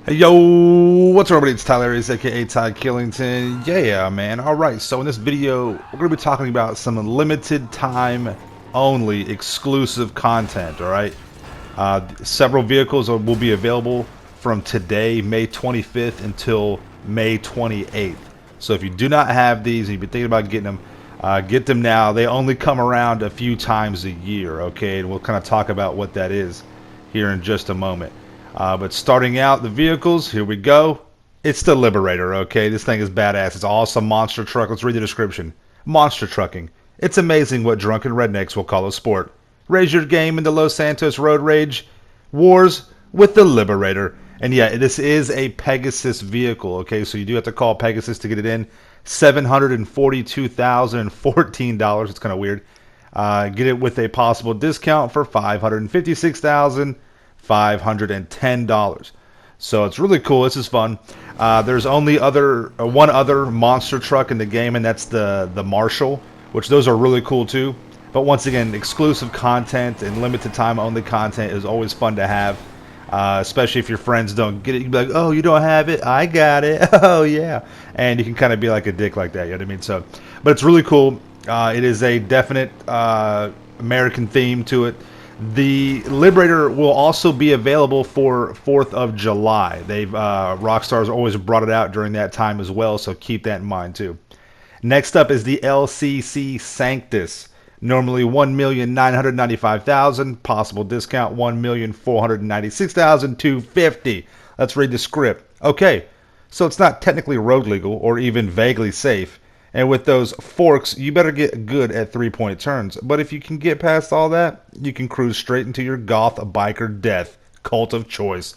Hey yo, what's up everybody? It's Tyler, aka Ty Killington. Yeah, man. Alright, so in this video, we're going to be talking about some limited time only exclusive content, alright? Several vehicles will be available from today, May 25th, until May 28th. So if you do not have these and you've been thinking about getting them, get them now. They only come around a few times a year, okay? And we'll kind of talk about what that is here in just a moment. But starting out the vehicles, here we go. It's the Liberator, okay? This thing is badass. It's an awesome monster truck. Let's read the description. Monster trucking. It's amazing what drunken rednecks will call a sport. Raise your game in the Los Santos road rage wars with the Liberator. And yeah, this is a Pegasus vehicle, okay? So you do have to call Pegasus to get it in. $742,014. It's kind of weird. Get it with a possible discount for $556,510. So it's really cool. This is fun. There's only one other monster truck in the game, and that's the Marshall, which those are really cool too. But once again, exclusive content and limited time only content is always fun to have, especially if your friends don't get it. You can be like, "Oh, you don't have it? I got it." Oh yeah, and you can kind of be like a dick like that. You know what I mean? So, but it's really cool. It is a definite American theme to it. The Liberator will also be available for 4th of July. Rockstar's always brought it out during that time as well, so keep that in mind too. Next up is the LCC Sanctus. Normally $1,995,000, possible discount $1,496,250. Let's read the script. Okay, so it's not technically road legal or even vaguely safe. And with those forks, you better get good at three-point turns. But if you can get past all that, you can cruise straight into your goth biker death cult of choice.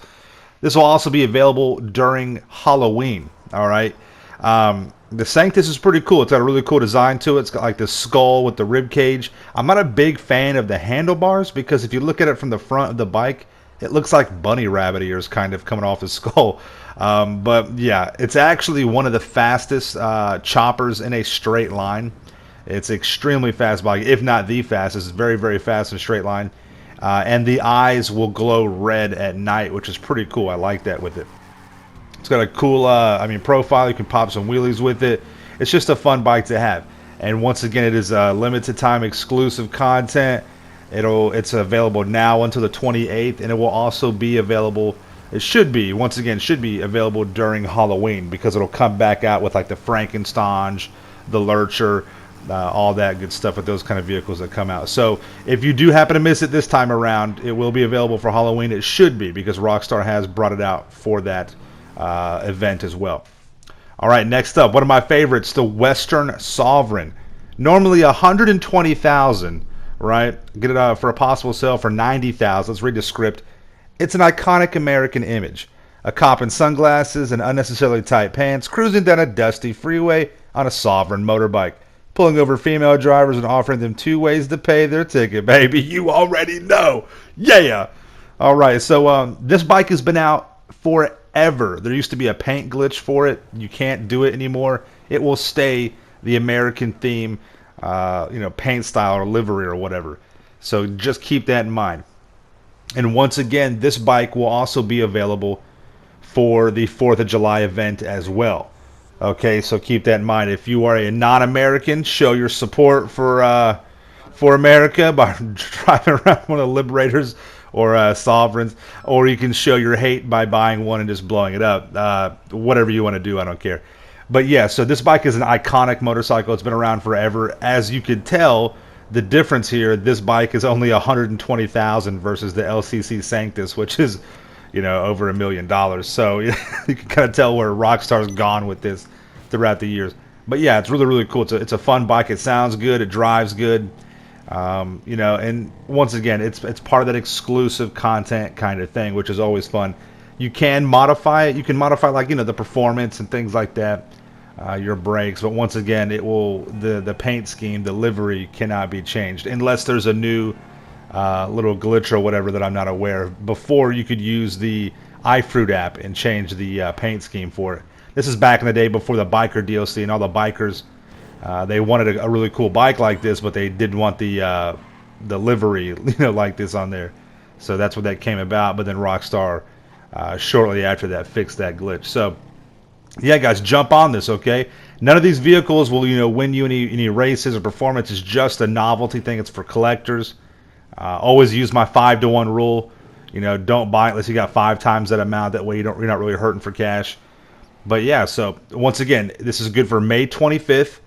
This will also be available during Halloween. All right. The Sanctus is pretty cool. It's got a really cool design to it. It's got like this skull with the rib cage. I'm not a big fan of the handlebars because if you look at it from the front of the bike, it looks like bunny rabbit ears kind of coming off the skull. But yeah, it's actually one of the fastest choppers in a straight line. It's extremely fast bike, if not the fastest. It's very, very fast in a straight line. And the eyes will glow red at night, which is pretty cool. I like that with it. It's got a cool, profile. You can pop some wheelies with it. It's just a fun bike to have. And once again, it is limited time exclusive content. It's available now until the 28th, and it will also be available. It should be available during Halloween because it'll come back out with like the Frankenstein, the Lurcher, all that good stuff with those kind of vehicles that come out. So if you do happen to miss it this time around, it will be available for Halloween. It should be because Rockstar has brought it out for that event as well. All right, next up, one of my favorites, the Western Sovereign. Normally $120,000, right? Get it for a possible sale for $90,000. Let's read the script. It's an iconic American image. A cop in sunglasses and unnecessarily tight pants cruising down a dusty freeway on a Sovereign motorbike, pulling over female drivers and offering them 2 ways to pay their ticket, baby. You already know. Yeah. All right, so this bike has been out forever. There used to be a paint glitch for it. You can't do it anymore. It will stay the American theme, paint style or livery or whatever. So just keep that in mind. And once again, this bike will also be available for the 4th of July event as well. Okay, so keep that in mind. If you are a non-American, show your support for America by driving around one of the Liberators or Sovereigns, or you can show your hate by buying one and just blowing it up. Whatever you want to do, I don't care. But yeah, so this bike is an iconic motorcycle. It's been around forever. As you could tell, the difference here, this bike is only $120,000 versus the LCC Sanctus, which is, over $1 million. So you can kind of tell where Rockstar's gone with this throughout the years. But yeah, it's really, really cool. It's a fun bike. It sounds good. It drives good. And once again, it's part of that exclusive content kind of thing, which is always fun. You can modify it. You can modify the performance and things like that. Your brakes, but once again, the paint scheme, the livery cannot be changed unless there's a new little glitch or whatever that I'm not aware of. Before, you could use the iFruit app and change the paint scheme for it. This is back in the day before the biker DLC, and all the bikers they wanted a really cool bike like this, but they didn't want the livery like this on there. So that's what that came about. But then Rockstar shortly after that fixed that glitch. So yeah, guys, jump on this, okay? None of these vehicles will, win you any races or performance. It's just a novelty thing. It's for collectors. Always use my 5-to-1 rule. Don't buy it unless you got 5 times that amount. That way you're not really hurting for cash. But yeah, so once again, this is good for May 25th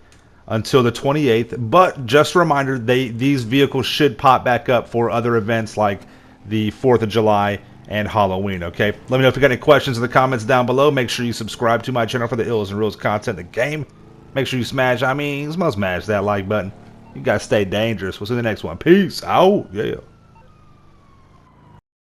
until the 28th. But just a reminder, these vehicles should pop back up for other events like the 4th of July and Halloween, okay? Let me know if you got any questions in the comments down below. Make sure you subscribe to my channel for the ills and reals content in the game. Make sure you smash that like button. You guys stay dangerous. We'll see you in the next one. Peace out. Yeah.